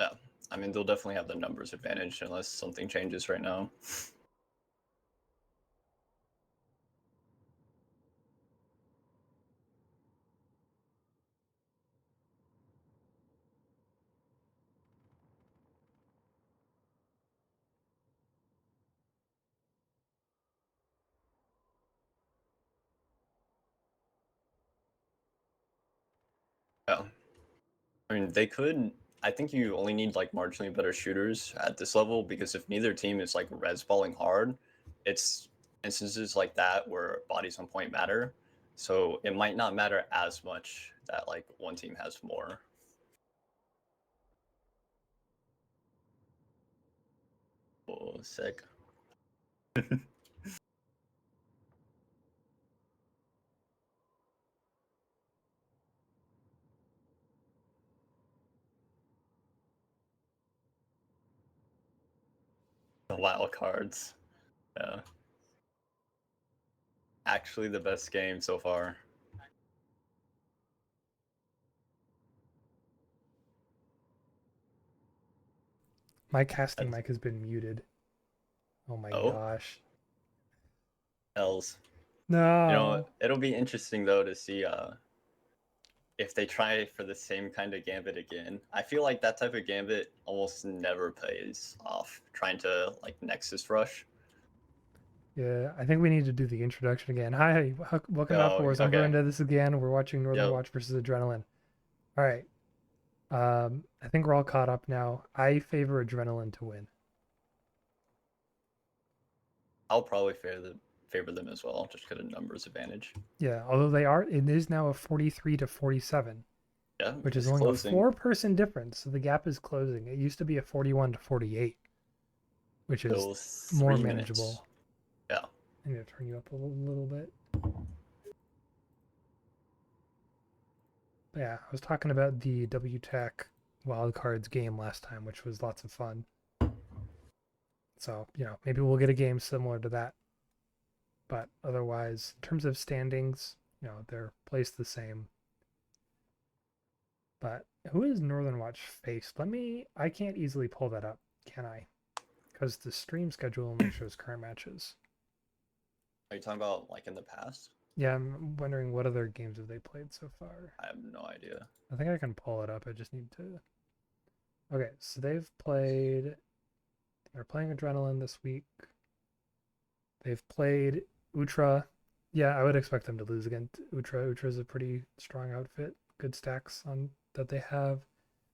Yeah, I mean they'll definitely have the numbers advantage unless something changes right now. Yeah, I mean they could. I think you only need like marginally better shooters at this level because if neither team is like res balling hard, it's instances like that where bodies on point matter. So it might not matter as much that like one team has more. Oh, sick. The wild cards. Yeah. Actually the best game so far. My casting mic has been muted. Oh my Oh, gosh. L's. You know, No. it'll be interesting though to see if they try for the same kind of gambit again. I feel like that type of gambit almost never pays off trying to like Nexus rush. Yeah, I think we need to do the introduction again. Hi, welcome to Oh, Outdoors. I'm okay. going to this again. We're watching Northern Yep. Watch versus Adrenaline. All right. I think we're all caught up now. I favor Adrenaline to win. I'll probably favor them as well, just because of numbers advantage. Yeah, although they are, it is now a 43 to 47, Yeah, which is it's only a closing. four-person difference. So the gap is closing. It used to be a 41 to 48, which is Still more 3 minutes. manageable. Yeah. I need to turn you up a little bit. But yeah, I was talking about the WTAC wildcards game last time, which was lots of fun. So, maybe we'll get a game similar to that. But otherwise, in terms of standings, they're placed the same. But who is Northern Watch faced? I can't easily pull that up, can I? Because the stream schedule only shows current matches. Are you talking about like in the past? Yeah, I'm wondering what other games have they played so far. I have no idea. I think I can pull it up. I just need to. Okay, so they're playing Adrenaline this week. They've played Ultra. Yeah, I would expect them to lose against Ultra. Ultra is a pretty strong outfit. Good stacks on that they have.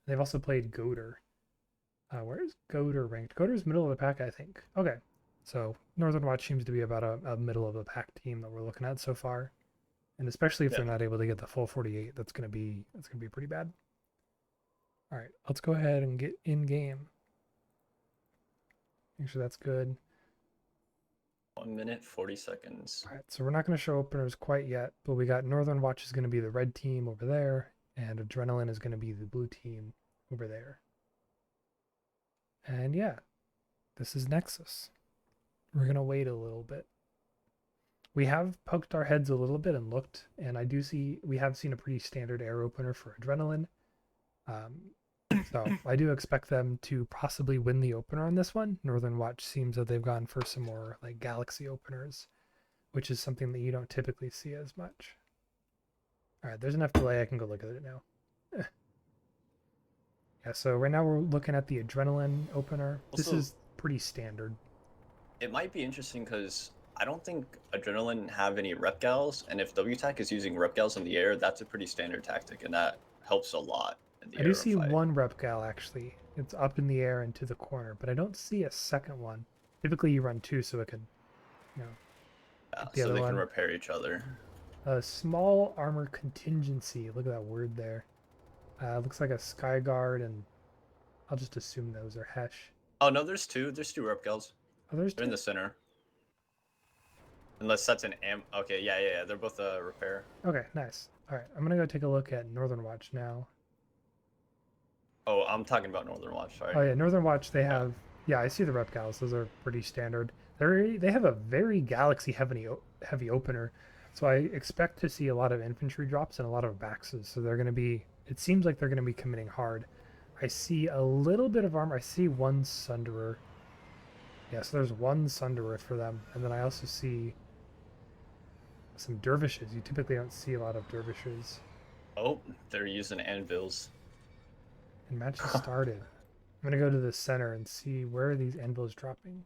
They've also played Goater. Where is Goater ranked? Goater's middle of the pack, I think. Okay, so Northern Watch seems to be about a middle of the pack team that we're looking at so far, and especially if Yeah. they're not able to get the full 48, that's gonna be pretty bad. All right, let's go ahead and get in game. Make sure that's good. 1 minute 40 seconds. All right, so we're not going to show openers quite yet, but we got Northern Watch is going to be the red team over there, and Adrenaline is going to be the blue team over there. And yeah, this is Nexus. We're going to wait a little bit. We have poked our heads a little bit and looked, and we have seen a pretty standard air opener for Adrenaline. So I do expect them to possibly win the opener on this one. Northern Watch seems that they've gone for some more like Galaxy openers, which is something that you don't typically see as much. All right, there's enough delay. I can go look at it now. Yeah, so right now we're looking at the Adrenaline opener. This Also, is pretty standard. it might be interesting because I don't think Adrenaline have any rep gals, and if WTAC is using rep gals in the air, that's a pretty standard tactic, and that helps a lot in the I do air see fight. one rep gal actually. It's up in the air and to the corner, but I don't see a second one. Typically you run two so it can, you know, Yeah, get the so other they can one. repair each other. A small armor contingency. Look at that word there. Looks like a sky guard, and I'll just assume those are Hesh. Oh no, there's two. There's two rep gals. Oh, there's They're in two. the center. Unless that's an am. Okay, yeah. They're both a repair. Okay, nice. All right, I'm gonna go take a look at Northern Watch now. Oh, I'm talking about Northern Watch. Sorry. Oh yeah, Northern Watch, they Yeah. have, yeah, I see the rep gals. Those are pretty standard. They have a very galaxy heavy opener, so I expect to see a lot of infantry drops and a lot of baxes. So they're going to be. It seems like they're going to be committing hard. I see a little bit of armor. I see one Sunderer. Yeah, so there's one Sunderer for them, and then I also see some dervishes. You typically don't see a lot of dervishes. Oh, they're using anvils. And match has started. I'm gonna go to the center and see where are these anvils dropping.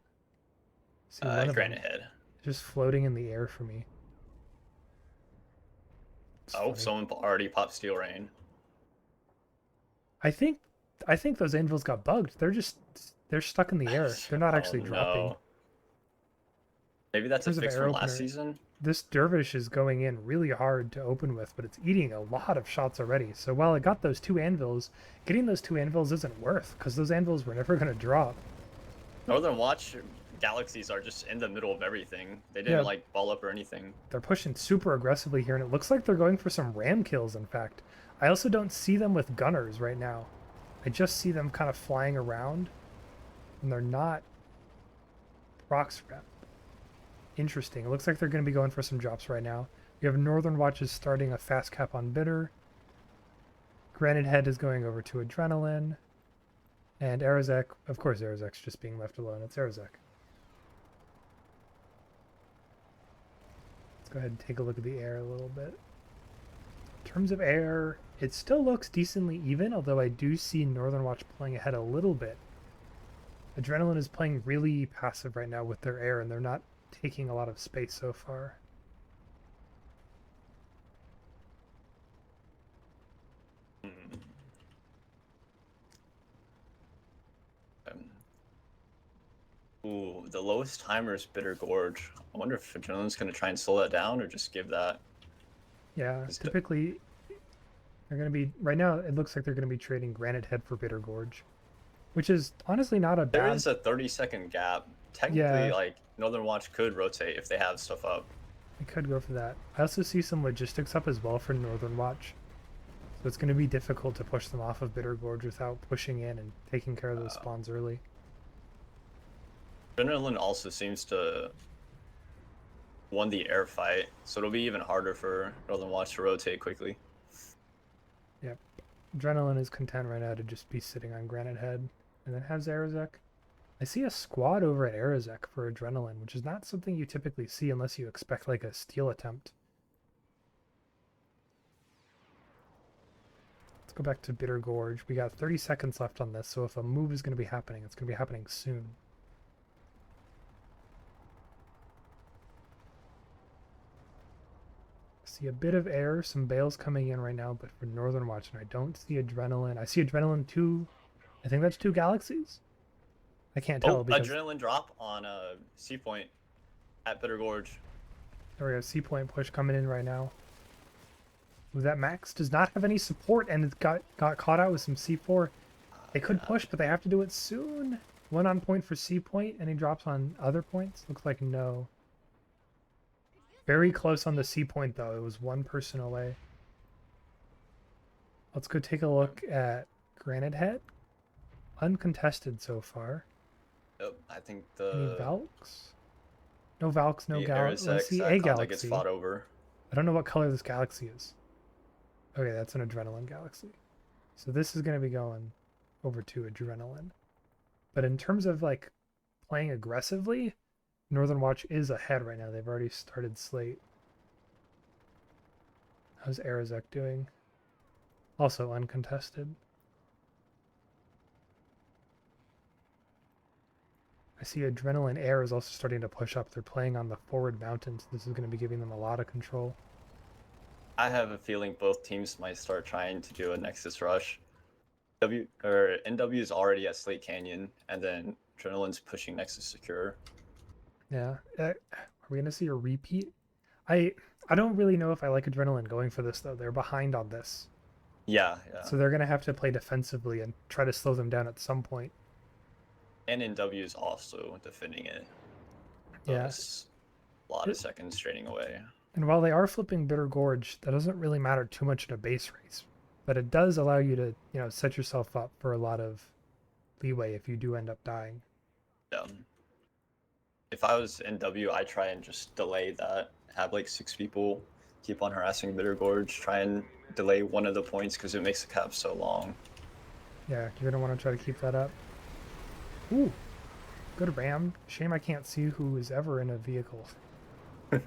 See one of them Granite Head. just floating in the air for me. It's Oh, funny. someone already popped Steel Rain. I think I think those anvils got bugged. They're stuck in the air. They're not Oh actually dropping. no. Maybe In that's a terms of fix air from last opener, season. this dervish is going in really hard to open with, but it's eating a lot of shots already. So while it got those two anvils, getting those two anvils isn't worth because those anvils were never going to drop. Northern Watch galaxies are just in the middle of everything. They Yeah, didn't like ball up or anything. they're pushing super aggressively here, and it looks like they're going for some ram kills, in fact. I also don't see them with gunners right now. I just see them kind of flying around, and they're not procs rep. Interesting. It looks like they're going to be going for some drops right now. We have Northern Watches starting a fast cap on Bitter. Granite Head is going over to Adrenaline. And Arazek, of course Arazek's just being left alone. It's Arazek. Let's go ahead and take a look at the air a little bit. In terms of air, it still looks decently even, although I do see Northern Watch playing ahead a little bit. Adrenaline is playing really passive right now with their air, and they're not taking a lot of space so far. Hmm. Um, Ooh, the lowest timer is Bitter Gorge. I wonder if Adrenaline's gonna try and slow that down or just give that. Yeah, 'Cause typically they're going to be, right now it looks like they're going to be trading Granite Head for Bitter Gorge, which is honestly not a there bad, is a 30-second gap. Technically, yeah, like Northern Watch could rotate if they have stuff up. I could go for that. I also see some logistics up as well for Northern Watch, so it's going to be difficult to push them off of Bitter Gorge without pushing in and taking care of those spawns early. Adrenaline also seems to won the air fight, so it'll be even harder for Northern Watch to rotate quickly. Yep. Adrenaline is content right now to just be sitting on Granite Head, and then has Arazek. I see a squad over at Arazek for Adrenaline, which is not something you typically see unless you expect like a steal attempt. Let's go back to Bitter Gorge. We got 30 seconds left on this, so if a move is going to be happening, it's going to be happening soon. See a bit of air, some bales coming in right now, but for Northern Watch, and I don't see Adrenaline. I see Adrenaline 2. I think that's 2 galaxies. I can't tell Oh, because Adrenaline drop on C Point at Bitter Gorge. there we go. C point push coming in right now. Ooh, that Max does not have any support, and it got caught out with some C4. They could push, but they have to do it soon. One on point for C point, and he drops on other points. Looks like no. Very close on the C point, though. It was one person away. Let's go take a look at Granite Head. Uncontested so far. Yep, I think Any the Valks? No Valks, no Galaxy. Let's see a contact gets Galaxy. fought over. I don't know what color this galaxy is. Okay, that's an Adrenaline galaxy. So this is going to be going over to Adrenaline. But in terms of like playing aggressively, Northern Watch is ahead right now. They've already started Slate. How's Arazek doing? Also uncontested. I see Adrenaline Air is also starting to push up. They're playing on the forward mountains. This is going to be giving them a lot of control. I have a feeling both teams might start trying to do a Nexus rush. NW is already at Slate Canyon, and then Adrenaline's pushing Nexus Secure. Yeah. Are we going to see a repeat? I don't really know if I like Adrenaline going for this, though. They're behind on this. Yeah, yeah. So they're going to have to play defensively and try to slow them down at some point. And NW is also defending it. So Yeah. it's a lot of seconds straining away. And while they are flipping Bitter Gorge, that doesn't really matter too much in a base race. but it does allow you to, set yourself up for a lot of leeway if you do end up dying. If I was NW, I try and just delay that. Have like 6 people keep on harassing Bitter Gorge. Try and delay one of the points because it makes the cap so long. Yeah, you're gonna want to try to keep that up. Ooh, good ram. Shame I can't see who is ever in a vehicle. I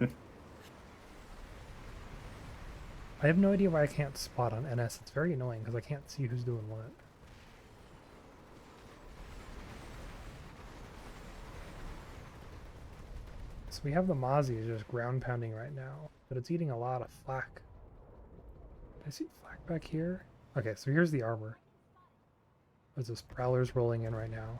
have no idea why I can't spot on NS. It's very annoying because I can't see who's doing what. So we have the Mozzie just ground pounding right now, but it's eating a lot of flak. I see flak back here. Okay, so here's the armor. There's this Prowler's rolling in right now.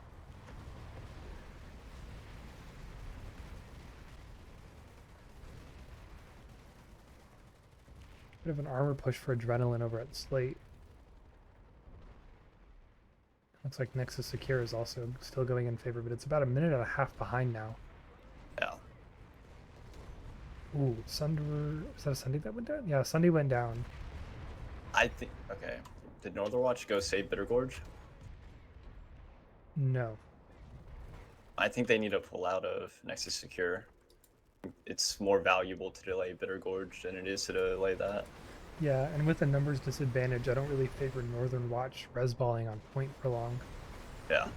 Bit of an armor push for Adrenaline over at Slate. Looks like Nexus Secure is also still going in favor, but it's about a minute and a half behind now. Yeah. Ooh, Sunder... Is that a Sunday that went down? Yeah, Sunday went down. I think... Okay. Did Northern Watch go save Bitter Gorge? No. I think they need to pull out of Nexus Secure. It's more valuable to delay Bitter Gorge than it is to delay that. Yeah, and with a numbers disadvantage, I don't really favor Northern Watch resballing on point for long. Yeah.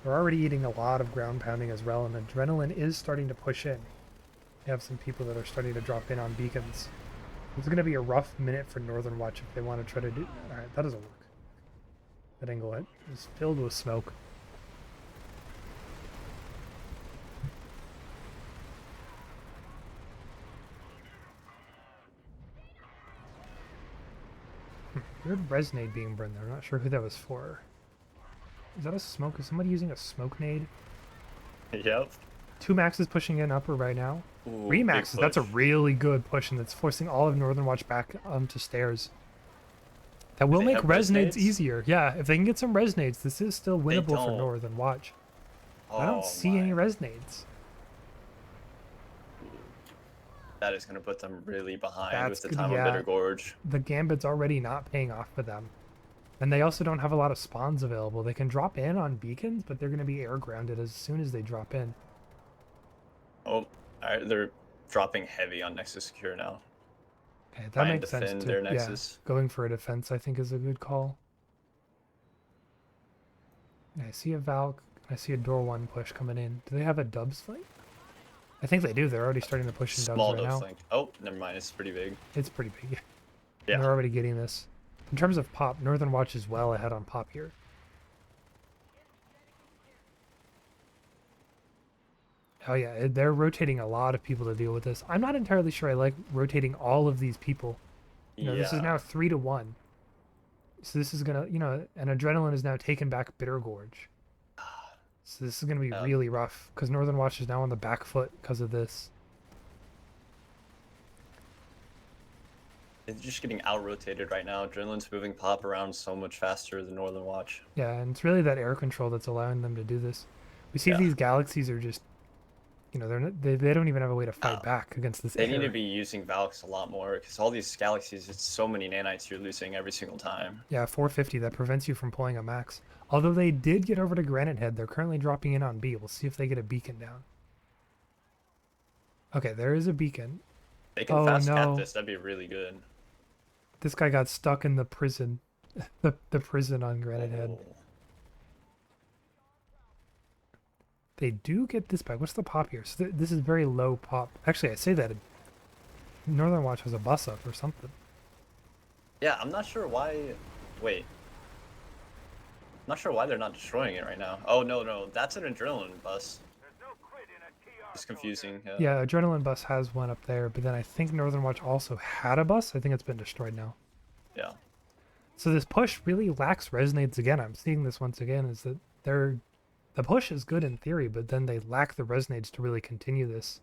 We're already eating a lot of ground pounding as well, and Adrenaline is starting to push in. We have some people that are starting to drop in on beacons. It's going to be a rough minute for Northern Watch if they want to try to do... Alright, that doesn't work. That angle is filled with smoke. Weird resonate being burned there. I'm not sure who that was for. Is that a smoke? Is somebody using a smoke nade? Yep. 2 maxes pushing in upper right now. Ooh, 3 maxes. That's a really good push, and that's forcing all of Northern Watch back to stairs. That will make resonates easier. Yeah, if they can get some resonates, this is still winnable for Northern Watch. I don't see any resonates. That is going to put them really behind with the time of Bitter Gorge. The Gambit's already not paying off for them. And they also don't have a lot of spawns available. They can drop in on beacons, but they're going to be air grounded as soon as they drop in. Oh, they're dropping heavy on Nexus Secure now. Okay, that makes sense too. Yeah, going for a defense I think is a good call. I see a Valk. I see a door 1 push coming in. Do they have a dubs flank? I think they do. They're already starting to push in dubs right now. Flank. Oh, never mind. It's pretty big. It's pretty big. Yeah. They're already getting this. In terms of pop, Northern Watch is well ahead on pop here. Oh yeah, they're rotating a lot of people to deal with this. I'm not entirely sure I like rotating all of these people. This is now 3 to 1. So this is gonna, and Adrenaline is now taken back Bitter Gorge. So this is gonna be really rough because Northern Watch is now on the back foot because of this. It's just getting out-rotated right now. Adrenaline's moving pop around so much faster than Northern Watch. Yeah, and it's really that air control that's allowing them to do this. We see these galaxies are just, they don't even have a way to fight back against this They need to be using Valks a lot more because all these galaxies, it's so many nanites you're losing every single time. Yeah, 450, that prevents you from pulling a max. Although they did get over to Granite Head, they're currently dropping in on B. We'll see if they get a beacon down. Okay, there is a beacon. They can fast cap this, that'd be really good. This guy got stuck in the prison. the prison on Granite Head. They do get this back. What's the pop here? So this is very low pop. Actually, I say that Northern Watch has a bus up or something. Yeah, I'm not sure why... Wait. I'm not sure why they're not destroying it right now. Oh, no. That's an Adrenaline bus. It's confusing. Yeah, Adrenaline bus has one up there, but then I think Northern Watch also had a bus. I think it's been destroyed now. Yeah. So this push really lacks resonates again. I'm seeing this once again, is that the push is good in theory, but then they lack the resonates to really continue this.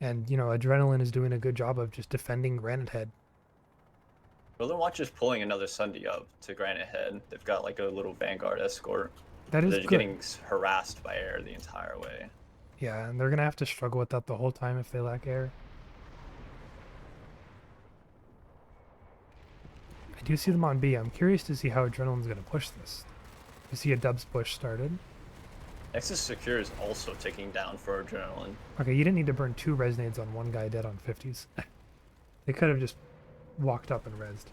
And, Adrenaline is doing a good job of just defending Granite Head. Northern Watch is pulling another Sunday up to Granite Head. They've got like a little Vanguard escort. That is They're good. Getting harassed by air the entire way. Yeah, and they're going to have to struggle with that the whole time if they lack air. do see them on B. I'm curious to see how Adrenaline's going to push this. You see a Dubs push started. Nexus Secure is also ticking down for Adrenaline. Okay, you didn't need to burn 2 resonades on one guy dead on 50s. They could have just walked up and rezzed.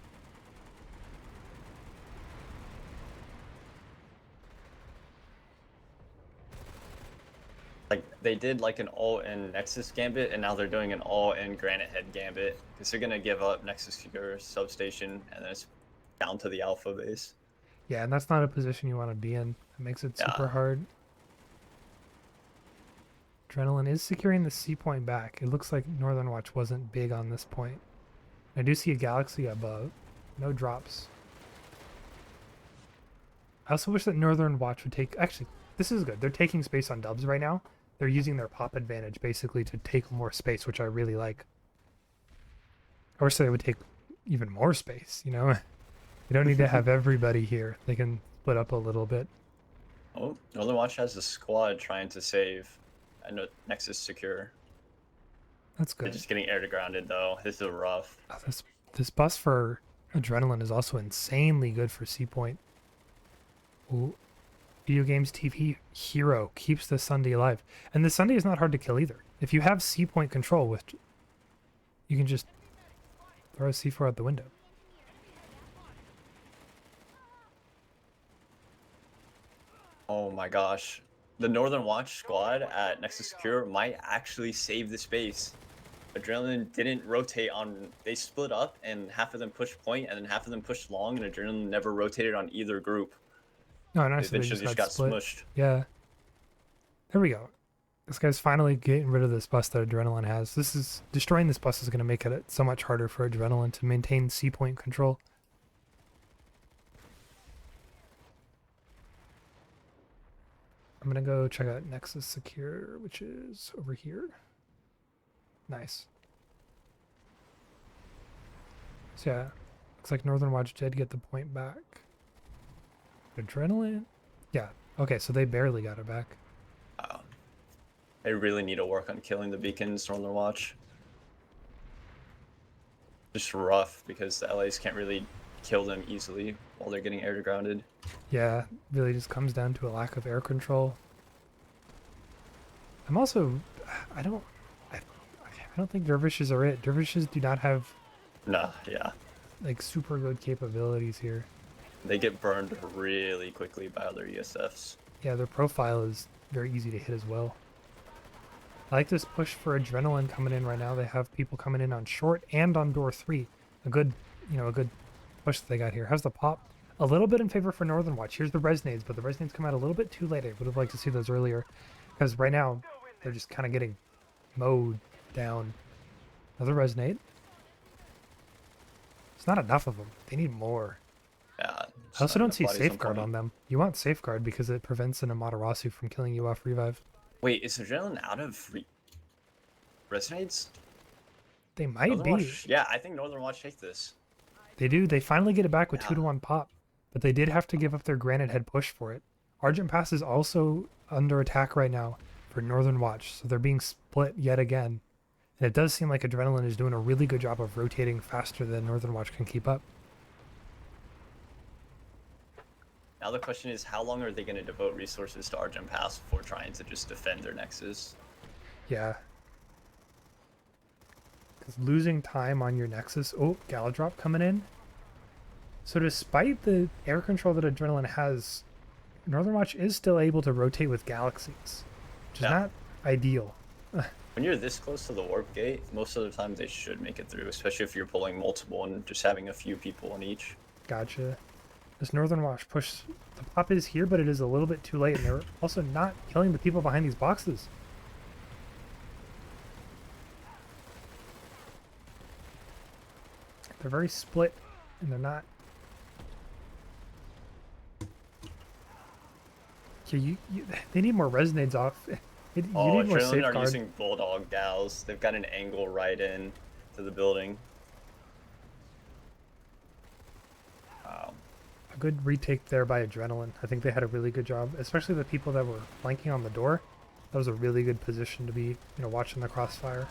Like, they did like an all-in Nexus Gambit, and now they're doing an all-in Granite Head Gambit, because they're going to give up Nexus Secure Substation, and then it's down to the Alpha base. Yeah, and that's not a position you want to be in. It makes it super hard. Adrenaline is securing the C point back. It looks like Northern Watch wasn't big on this point. I do see a Galaxy above. No drops. I also wish that Northern Watch would take... Actually, this is good. They're taking space on Dubs right now. They're using their pop advantage basically to take more space, which I really like. I wish they would take even more space, you know? You don't need to have everybody here. They can split up a little bit. Oh, Northern Watch has a squad trying to save a Nexus Secure. That's good. They're just getting air to grounded though. This is rough. Oh, this bus for Adrenaline is also insanely good for C point. Ooh. Video Games TV Hero keeps the Sunday alive. And the Sunday is not hard to kill either. If you have C point control, with you can just throw a C4 out the window. Oh my gosh. The Northern Watch squad at Nexus Secure might actually save the space. Adrenaline didn't rotate on... They split up, and half of them pushed point, and then half of them pushed long, and Adrenaline never rotated on either group. No, nice. They eventually just got smushed. Yeah. There we go. This guy's finally getting rid of this bus that Adrenaline has. Destroying this bus is going to make it so much harder for Adrenaline to maintain C point control. I'm going to go check out Nexus Secure, which is over here. Nice. So yeah, looks like Northern Watch did get the point back. Adrenaline? Yeah. Okay, so they barely got it back. They really need to work on killing the beacons, Northern Watch. Just rough, because the LAs can't really kill them easily while they're getting air to grounded. Yeah, really just comes down to a lack of air control. I'm also... I don't think dervishes are it. Dervishes do not have... Nah, yeah. like super good capabilities here. They get burned really quickly by other ESFs. Yeah, their profile is very easy to hit as well. I like this push for Adrenaline coming in right now. They have people coming in on short and on door 3. A good push that they got here. How's the pop? A little bit in favor for Northern Watch. Here's the resonades, but the resonades come out a little bit too late. I would have liked to see those earlier, because right now they're just kind of getting mowed down. Another resonate. It's not enough of them. They need more. Yeah. I also don't see Safeguard on them. You want Safeguard because it prevents an Amaterasu from killing you off revive. Wait, is Adrenaline out of resonades? They might Northern be. Watch, yeah, I think Northern Watch take this. They do. They finally get it back with 2 to 1 pop, but they did have to give up their Granite Head push for it. Argent Pass is also under attack right now for Northern Watch, so they're being split yet again. And it does seem like Adrenaline is doing a really good job of rotating faster than Northern Watch can keep up. Now the question is, how long are they going to devote resources to Argent Pass before trying to just defend their Nexus? Yeah. Because losing time on your Nexus... Oh, Galadrop coming in. So despite the air control that Adrenaline has, Northern Watch is still able to rotate with Galaxies, which is not ideal. When you're this close to the warp gate, most of the time they should make it through, especially if you're pulling multiple and just having a few people on each. Gotcha. This Northern Watch push, the pop is here, but it is a little bit too late, and they're also not killing the people behind these boxes. They're very split, and they're not... Yeah, they need more resonades off. You need more Adrenaline Safeguard. are using Bulldog Gals. They've got an angle right in to the building. Wow. A good retake there by Adrenaline. I think they had a really good job, especially the people that were flanking on the door. That was a really good position to be, watching the crossfire.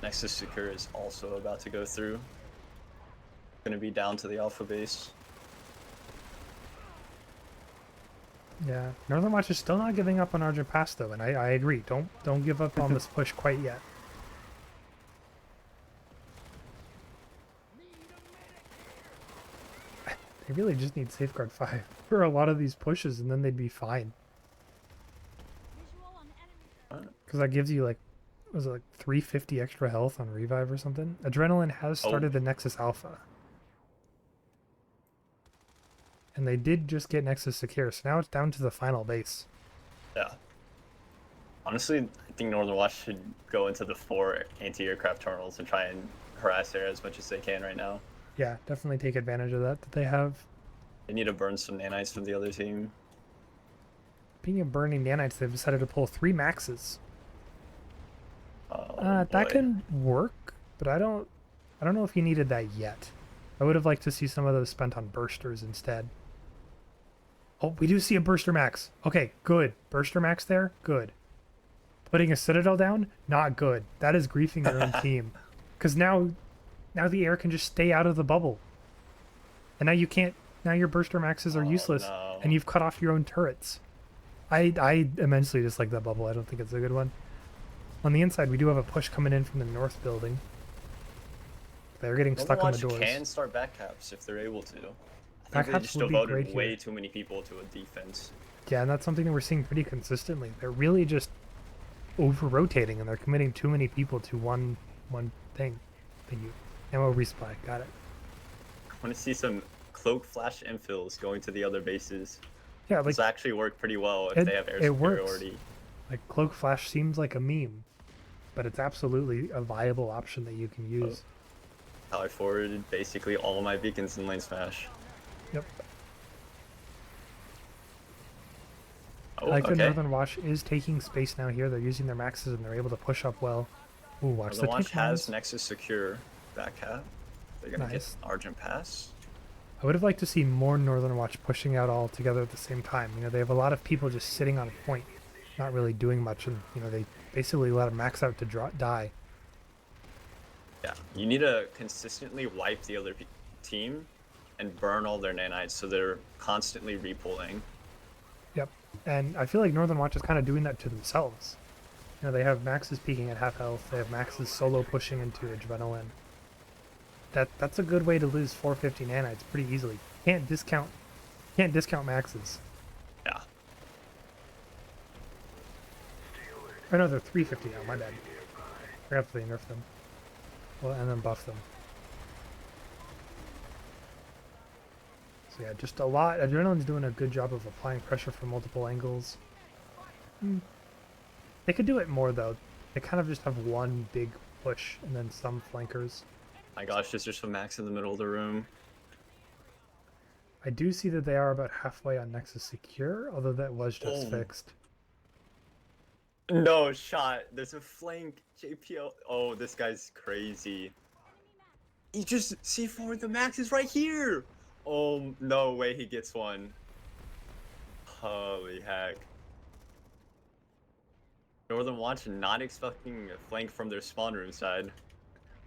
Nexus Secure is also about to go through. Gonna be down to the alpha base. Yeah, Northern Watch is still not giving up on Argent Pass though, and I agree. Don't give up on this push quite yet. They really just need Safeguard 5 for a lot of these pushes, and then they'd be fine. Because that gives you like, was it like 350 extra health on revive or something? Adrenaline has started the Nexus Alpha. And they did just get Nexus secure, so now it's down to the final base. Yeah. Honestly, I think Northern Watch should go into the 4 anti-aircraft terminals and try and harass air as much as they can right now. Yeah, definitely take advantage of that they have. They need to burn some nanites from the other team. Speaking of burning nanites, they've decided to pull 3 maxes. Oh, that can work, but I don't know if you needed that yet. I would have liked to see some of those spent on bursters instead. Oh, we do see a burster max. Okay, good. Burster max there? Good. Putting a citadel down? Not good. That is griefing your own team. Because now the air can just stay out of the bubble. And now you can't, now your burster maxes are useless, no. and you've cut off your own turrets. I immensely dislike that bubble. I don't think it's a good one. On the inside, we do have a push coming in from the north building. They're getting stuck on the doors. Can start backcaps if they're able to. I think they just would be great devoted way here. too many people to a defense. Yeah, and that's something that we're seeing pretty consistently. They're really just over-rotating, and they're committing too many people to one thing. Thank you. Ammo resupply. Got it. I want to see some cloak flash infills going to the other bases. Yeah, like This actually work pretty well if they have air superiority. Works. Like cloak flash seems like a meme, but it's absolutely a viable option that you can use. How I forwarded basically all my beacons in lane smash. Yep. Oh, I like okay. that Northern Watch is taking space now here. They're using their maxes and they're able to push up well. Ooh, watch the Watch tank has lines. Nexus secure back cap. They're gonna Nice. get Argent Pass. I would have liked to see more Northern Watch pushing out all together at the same time. You know, they have a lot of people just sitting on point, not really doing much, and you know they basically let them max out to die. Yeah, you need to consistently wipe the other team and burn all their nanites so they're constantly repulling. Yep, and I feel like Northern Watch is kind of doing that to themselves. You know, they have maxes peaking at half health. They have maxes solo pushing into adrenaline. That's a good way to lose 450 nanites pretty easily. Can't discount maxes. Yeah. Or no, they're 350 now. My bad. Forgot that they nerfed them. Well, and then buff them. So yeah, just a lot. Adrenaline's doing a good job of applying pressure from multiple angles. They could do it more though. They kind of just have one big push and then some flankers. My gosh, there's just a max in the middle of the room. I do see that they are about halfway on Nexus Secure, although that was just fixed. No shot. There's a flank JPL. Oh, this guy's crazy. He just C4 the max is right here. Oh, no way he gets one. Holy heck. Northern Watch not expecting a flank from their spawn room side.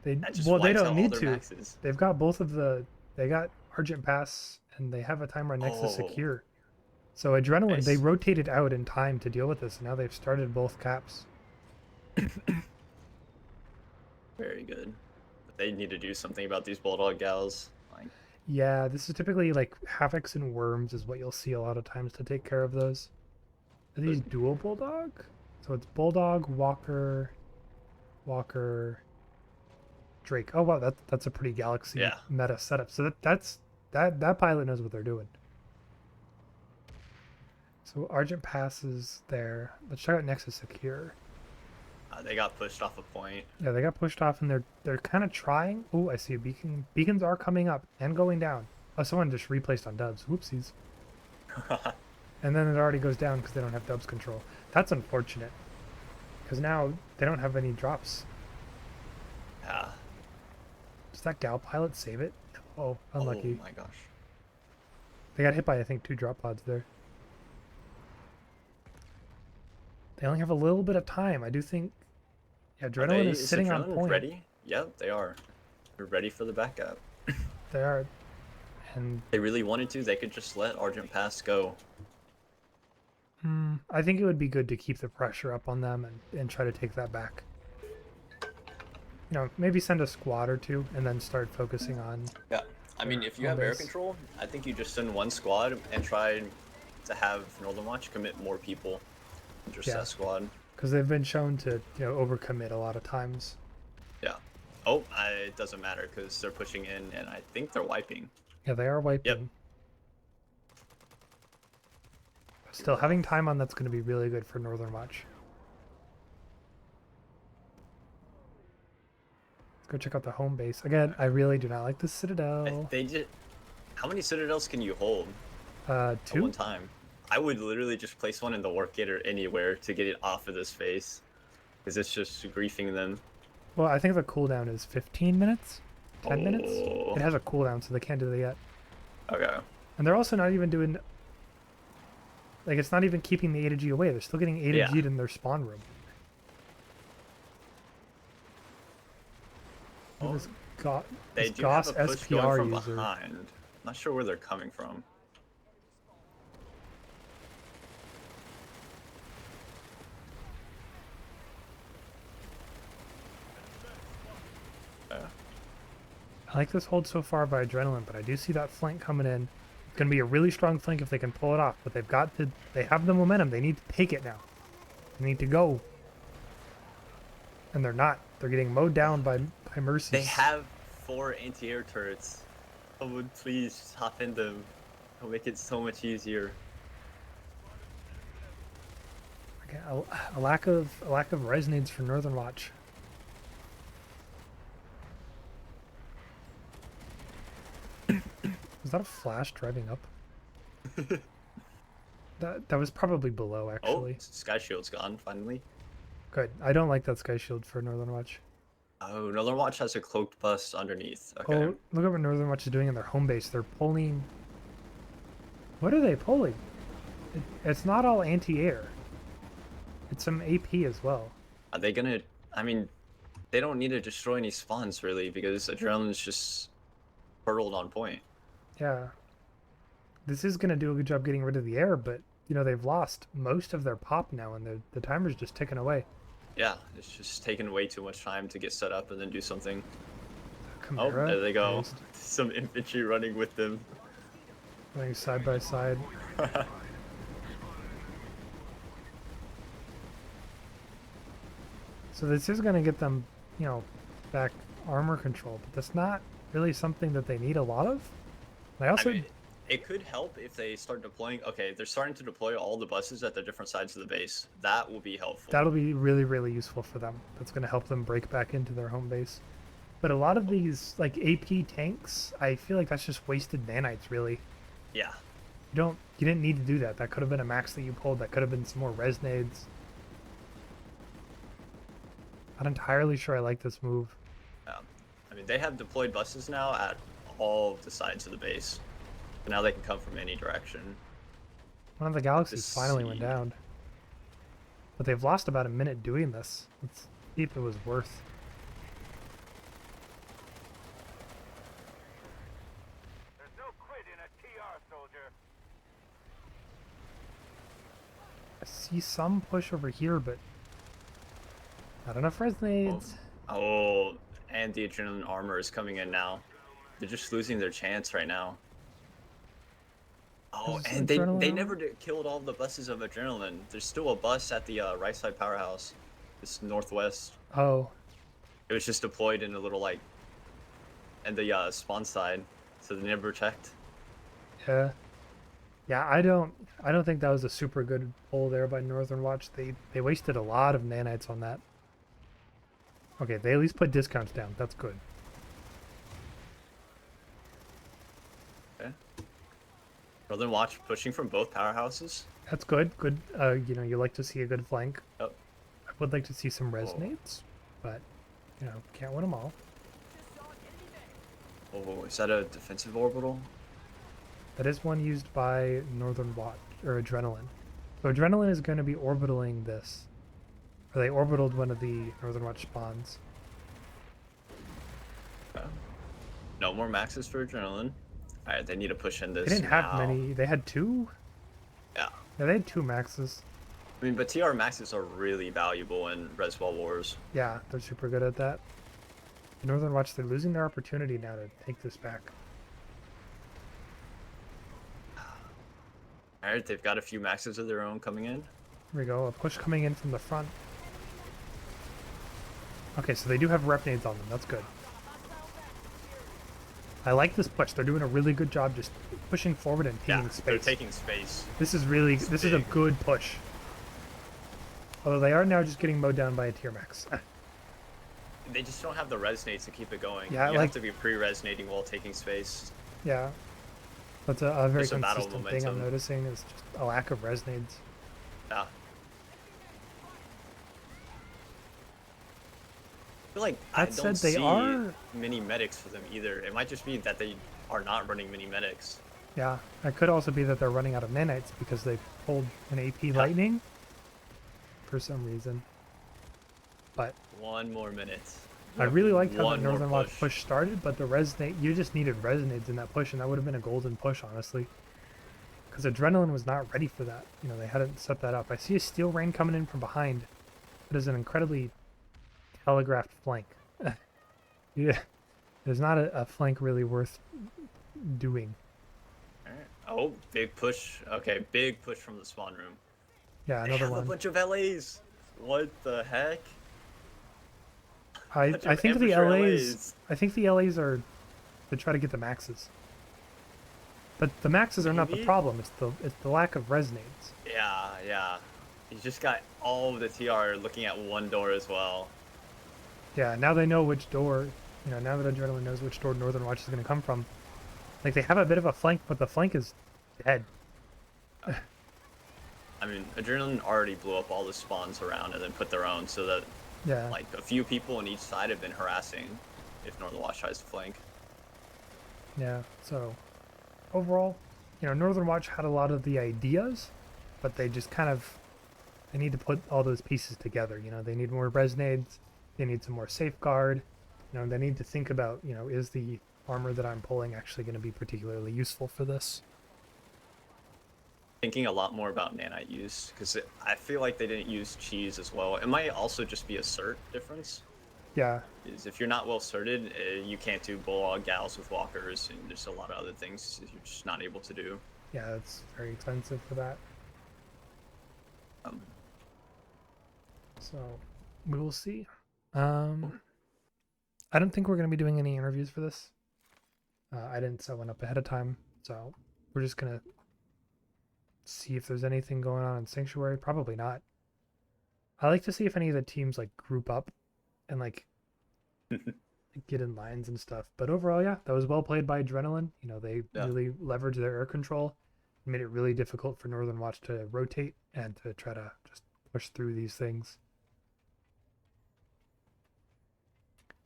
They wipes don't out need all to. their maxes. They've got both of they got Argent Pass and they have a timer on Nexus Secure. So Adrenaline, Nice. they rotated out in time to deal with this, and now they've started both caps. Very good. But they need to do something about these Bulldog gals. Like, Yeah, this is typically like Havocs and Worms is what you'll see a lot of times to take care of those. Are these dual Bulldog? So it's Bulldog, Walker, Drake. Oh wow, that's a pretty Galaxy meta setup. So that pilot knows what they're doing. So Argent Pass is there. Let's check out Nexus Secure. they got pushed off a point. Yeah, they got pushed off and they're kind of trying. Oh, I see a beacon. Beacons are coming up and going down. Oh, someone just replaced on dubs. Whoopsies. And then it already goes down because they don't have dubs control. That's unfortunate. Because now they don't have any drops. Yeah. Does that Gal pilot save it? Oh, unlucky. Oh my gosh. They got hit by, I think, 2 drop pods there. They only have a little bit of time. I do think... Yeah, Adrenaline is sitting on point. Ready? Yep, they are. They're ready for the backup. They are, and They really wanted to, they could just let Argent Pass go. I think it would be good to keep the pressure up on them and try to take that back. Maybe send a squad or two and then start focusing on Yeah, I mean, their if you home have air base. control, I think you just send one squad and try to have Northern Watch commit more people than just Yeah, that squad. because they've been shown to overcommit a lot of times. Yeah. Oh, it doesn't matter because they're pushing in, and I think they're wiping. Yeah, they are Yep. wiping. Still, having time on that's going to be really good for Northern Watch. Let's go check out the home base. Again, I really do not like the Citadel. They just. How many citadels can you hold at one 2? time? I would literally just place one in the work gate or anywhere to get it off of this face, because it's just griefing them. Well, I think the cooldown is 15 minutes? 10 minutes? Oh. It has a cooldown, so they can't do that yet. Okay. And they're also not even doing... Like, it's not even keeping the A to G away. They're still getting A to G'd in their spawn room. Oh, This they do Goss have a push SPR going from user. behind. Not sure where they're coming from. I like this hold so far by Adrenaline, but I do see that flank coming in. It's going to be a really strong flank if they can pull it off, but they have the momentum. They need to take it now. They need to go. And they're not. They're getting mowed down by Mercies. They have 4 anti-air turrets. Someone please hop in them. It'll make it so much easier. Okay, a lack of resonates for Northern Watch. Was that a flash driving up? That was probably below, actually. Oh, Sky Shield's gone, finally. Good. I don't like that Sky Shield for Northern Watch. Oh, Northern Watch has a cloaked bust underneath. Okay. Oh, look at what Northern Watch is doing in their home base. They're pulling... What are they pulling? It's not all anti-air. It's some AP as well. Are they gonna... I mean, they don't need to destroy any spawns, really, because Adrenaline's just hurled on point. Yeah. This is going to do a good job getting rid of the air, but, they've lost most of their pop now, and the timer's just ticking away. Yeah, it's just taking way too much time to get set up and then do something. Chimera, Oh, there they go. nice. Some infantry running with them. Running side by side. So this is going to get them, back armor control, but that's not really something that they need a lot of. I also... I mean, it could help if they start deploying... Okay, they're starting to deploy all the buses at the different sides of the base. That will be helpful. That'll be really, really useful for them. That's going to help them break back into their home base. But a lot of these, like, AP tanks, I feel like that's just wasted nanites, really. Yeah. You didn't need to do that. That could have been a max that you pulled. That could have been some more resnades. Not entirely sure I like this move. I mean, they have deployed buses now at all of the sides of the base. So now they can come from any direction. One of the galaxies finally went down. But they've lost about a minute doing this. Let's see if it was worth. There's no quit in a TR, soldier. I see some push over here, but not enough resonades. Oh, and the Adrenaline armor is coming in now. They're just losing their chance right now. Oh, and they never killed all the buses of Adrenaline. There's still a bus at the right side powerhouse. It's northwest. Oh. It was just deployed in a little, like, and the spawn side, so they never checked. Yeah. Yeah, I don't think that was a super good pull there by Northern Watch. They wasted a lot of nanites on that. Okay, they at least put discounts down. That's good. Okay. Northern Watch pushing from both powerhouses. That's good. Good. You like to see a good flank. Oh. I would like to see some resonates, but can't win them all. Oh, is that a defensive orbital? That is one used by Northern Watch or Adrenaline. So Adrenaline is going to be orbitaling this. Or they orbitaled one of the Northern Watch spawns. Oh. No more maxes for Adrenaline. All right, they need to push in They this didn't have now. many. They had 2? Yeah. Yeah, they had 2 maxes. I mean, but TR maxes are really valuable in Res Ball Wars. Yeah, they're super good at that. Northern Watch, they're losing their opportunity now to take this back. All right, they've got a few maxes of their own coming in. Here we go, a push coming in from the front. Okay, so they do have rep nades on them. That's good. I like this push. They're doing a really good job just pushing forward and taking space. They're taking space. This is really, this is a good push. Although they are now just getting mowed down by a tier max. They just don't have the resonates to keep it going. Yeah, you like- have to be pre-resonating while taking space. Yeah. That's a very Just a battle consistent thing I'm momentum. noticing is just a lack of res nades. Yeah. I feel like I That don't said, they see are- mini medics for them either. It might just be that they are not running mini medics. Yeah, it could also be that they're running out of nanites because they pulled an AP lightning for some reason. But 1 more minute. I really liked how the One more Northern Watch push started, but the resonate, you just needed resonades in that push, and that would have been a golden push, honestly. Because Adrenaline was not ready for that. You know, they hadn't set that up. I see a Steel Rain coming in from behind. It is an incredibly telegraphed flank. Yeah, there's not a flank really worth doing. Alright. Oh, big push. Okay, big push from the spawn room. Yeah, They another have a one. bunch of LAs. What the heck? I Bunch of think the amateur LAs. I think the LAs are to try to get the maxes. But the maxes are not the Maybe? problem. It's the lack of resonades. Yeah, yeah. You just got all of the TR looking at one door as well. Yeah, now they know which door. You know, now that Adrenaline knows which door Northern Watch is going to come from. Like they have a bit of a flank, but the flank is dead. I mean, Adrenaline already blew up all the spawns around and then put their own, so that Yeah. like a few people on each side have been harassing if Northern Watch tries to flank. Yeah, so overall, you know, Northern Watch had a lot of the ideas, but they just kind of they need to put all those pieces together. You know, they need more resonades, they need some more safeguard. You know, they need to think about, you know, is the armor that I'm pulling actually going to be particularly useful for this? Thinking a lot more about nanite use, because I feel like they didn't use cheese as well. It might also just be a cert difference. Yeah, Is if you're not well certed, you can't do bulldog gals with walkers, and there's a lot of other things you're just not able to do. yeah, it's very expensive for that. Um, So we will see. I don't think we're going to be doing any interviews for this. I didn't set one up ahead of time, so we're just going to see if there's anything going on in Sanctuary. Probably not. I like to see if any of the teams like group up and like get in lines and stuff. But overall, yeah, that was well played by Adrenaline. You know, they really leveraged their air control, made it really difficult for Northern Watch to rotate and to try to just push through these things.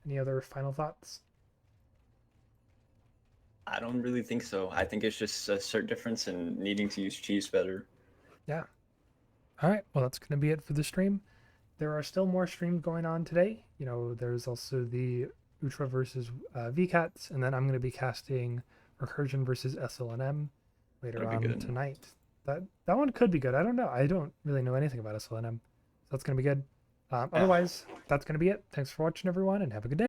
Any other final thoughts? I don't really think so. I think it's just a cert difference and needing to use cheese better. Yeah. All right. Well, that's going to be it for the stream. There are still more streams going on today. You know, there's also the Ultra versus VCATs, and then I'm going to be casting Recursion versus SLNM later That'd be on good. tonight. That one could be good. I don't know. I don't really know anything about SLNM, so that's going to be good. Otherwise, that's going to be it. Thanks for watching, everyone, and have a good day.